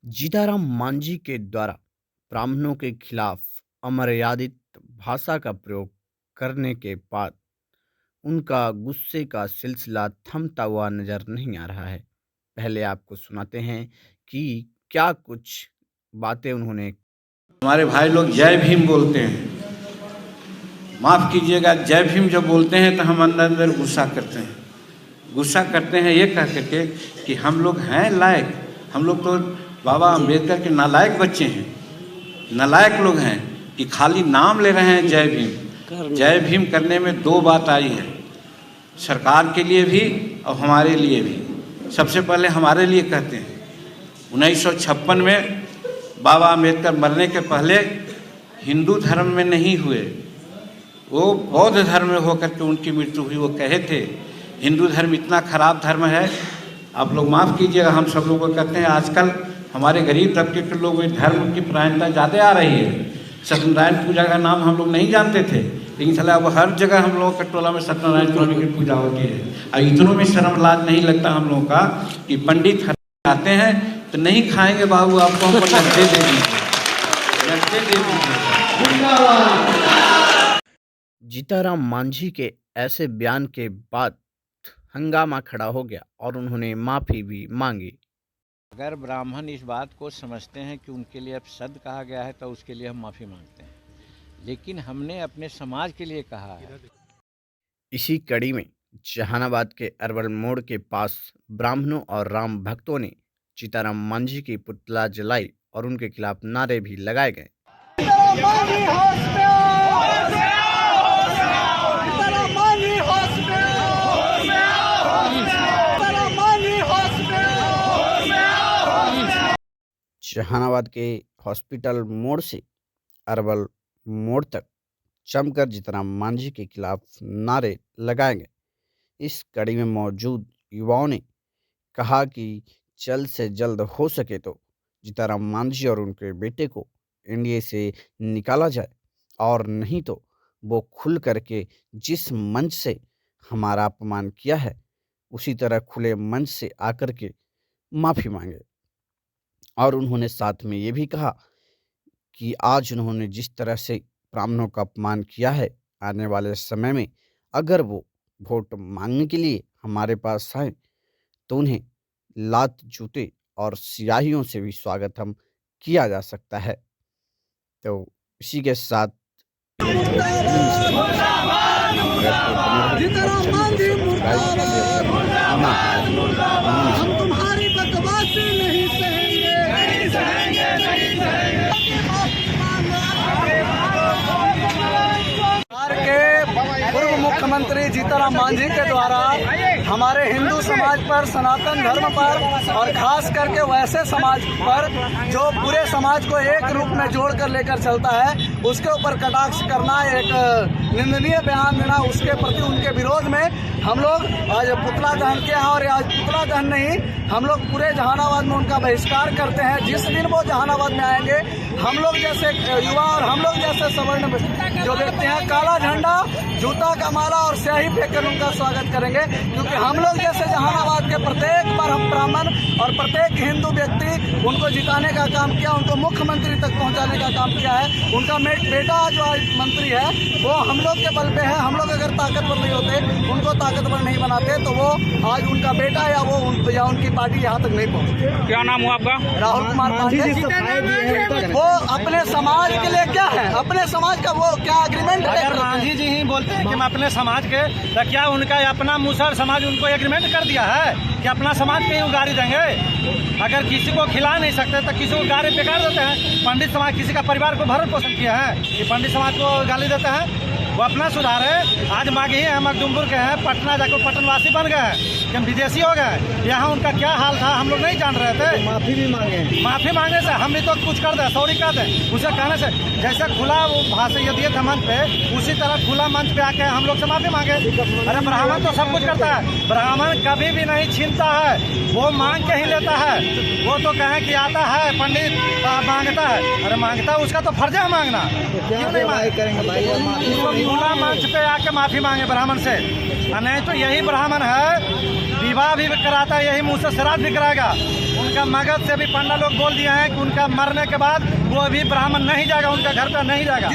जीताराम मांझी के द्वारा ब्राह्मणों के खिलाफ अमर्यादित भाषा का प्रयोग करने के बाद उनका गुस्से का सिलसिला थमता हुआ नजर नहीं आ रहा है। पहले आपको सुनाते हैं कि क्या कुछ बातें उन्होंने। हमारे भाई लोग जय भीम बोलते हैं। माफ़ कीजिएगा, जय भीम जब बोलते हैं तो हम अंदर अंदर गुस्सा करते हैं ये कह करके कि हम लोग हैं लायक। हम लोग तो बाबा अम्बेडकर के नालायक बच्चे हैं, नालायक लोग हैं कि खाली नाम ले रहे हैं जय भीम। जय भीम करने में दो बात आई है, सरकार के लिए भी और हमारे लिए भी। सबसे पहले हमारे लिए कहते हैं, 1956 में बाबा अम्बेडकर मरने के पहले हिंदू धर्म में नहीं हुए, वो बौद्ध धर्म में होकर के उनकी मृत्यु हुई। वो कहे थे हिंदू धर्म इतना खराब धर्म है। आप लोग माफ़ कीजिएगा, हम सब लोग को कहते हैं आजकल हमारे गरीब तबके के लोग धर्म की प्रायणता ज़्यादा आ रही है। सत्यनारायण पूजा का नाम हम लोग नहीं जानते थे, लेकिन चला अब हर जगह हम लोगों के टोला में सत्यनारायण स्वामी की पूजा होती है। और इतनों में शर्म लाज नहीं लगता हम लोगों का कि पंडित आते हैं तो नहीं खाएंगे बाबू, आपको हम लड्डे दे दीजिए। जीताराम मांझी के ऐसे बयान के बाद हंगामा खड़ा हो गया और उन्होंने माफी भी मांगी। अगर ब्राह्मण इस बात को समझते हैं कि उनके लिए अपशब्द कहा गया है तो उसके लिए हम माफ़ी मांगते हैं, लेकिन हमने अपने समाज के लिए कहा है। इसी कड़ी में जहानाबाद के अरवल मोड़ के पास ब्राह्मणों और राम भक्तों ने जीताराम मांझी की पुतला जलाई और उनके खिलाफ नारे भी लगाए गए। जहानाबाद के हॉस्पिटल मोड़ से अरवल मोड़ तक जमकर जीताराम मांझी के खिलाफ नारे लगाए गए। इस कड़ी में मौजूद युवाओं ने कहा कि जल्द से जल्द हो सके तो जीताराम मांझी और उनके बेटे को एनडीए से निकाला जाए, और नहीं तो वो खुल करके जिस मंच से हमारा अपमान किया है उसी तरह खुले मंच से आकर के माफ़ी मांगे। और उन्होंने साथ में ये भी कहा कि आज उन्होंने जिस तरह से ब्राह्मणों का अपमान किया है, आने वाले समय में अगर वो वोट मांगने के लिए हमारे पास आए तो उन्हें लात जूते और सियाहियों से भी स्वागत हम किया जा सकता है। तो इसी के साथ पूर्व मुख्यमंत्री जीताराम मांझी के द्वारा हमारे हिंदू समाज पर, सनातन धर्म पर और खास करके वैसे समाज पर जो पूरे समाज को एक रूप में जोड़कर लेकर चलता है, उसके ऊपर कटाक्ष करना, एक निंदनीय बयान देना, उसके प्रति उनके विरोध में हम लोग आज पुतला दहन किया है। और आज पुतला दहन नहीं, हम लोग पूरे जहानाबाद में उनका बहिष्कार करते हैं। जिस दिन वो जहानाबाद में आएंगे, हम लोग जैसे युवा और हम लोग जैसे सवर्ण जो व्यक्ति हैं, काला झंडा, जूता का माला और स्याही फेंककर उनका स्वागत करेंगे। क्योंकि हम लोग जैसे जहानाबाद के प्रत्येक ब्राह्मण और प्रत्येक हिंदू व्यक्ति उनको जिताने का काम किया, उनको मुख्यमंत्री तक पहुंचाने का काम किया है। उनका बेटा जो आज मंत्री है वो हम लोग के बल पे है। हम लोग अगर ताकतवर नहीं होते, उनको ताकतवर नहीं बनाते, तो वो आज उनका बेटा या उनकी पार्टी यहाँ तक नहीं पहुँची। क्या नाम हुआ आपका? राहुल कुमार पांडे। वो अपने समाज के लिए क्या है, अपने समाज का वो क्या एग्रीमेंट है? अगर मांझी जी ही बोलते हैं कि हम अपने समाज के, तो क्या उनका अपना मुसहर समाज उनको एग्रीमेंट कर दिया है कि अपना समाज के ही उगारी देंगे? अगर किसी को खिला नहीं सकते तो किसी को गाली बेकार देते हैं। पंडित समाज किसी का परिवार को भरण पोषण किया है कि पंडित समाज को गाली देते हैं? वो अपना सुधार है। आज मांगे ही हम मखदुमपुर के हैं, पटना जाकर पटनवासी बन गए हैं कि हम विदेशी हो गए। यहाँ उनका क्या हाल था हम लोग नहीं जान रहे थे। माफी भी मांगे, माफी मांगने से हम भी तो कुछ कर दें, सॉरी कर दें। उसे कहने से जैसे खुला वो भाषा ये दिए थे मंच पे, उसी तरह खुला मंच पे आके हम लोग से माफी मांगे। अरे ब्राह्मण तो सब कुछ करता है, ब्राह्मण कभी भी नहीं छीनता है, वो मांग के ही लेता है। वो तो कहें कि आता है पंडित मांगता है, अरे मांगता है, उसका तो फर्ज है मांगना। क्यों नहीं करेंगे? खुला मंच पे आके माफी मांगे ब्राह्मण से। नहीं तो यही ब्राह्मण है, विवाह भी कराता है, यही मुँह से श्राद्ध भी कराएगा। उनका मगध से भी पंडा लोग बोल दिए हैं कि उनका मरने के बाद वो अभी ब्राह्मण नहीं जाएगा, उनका घर पर नहीं जाएगा।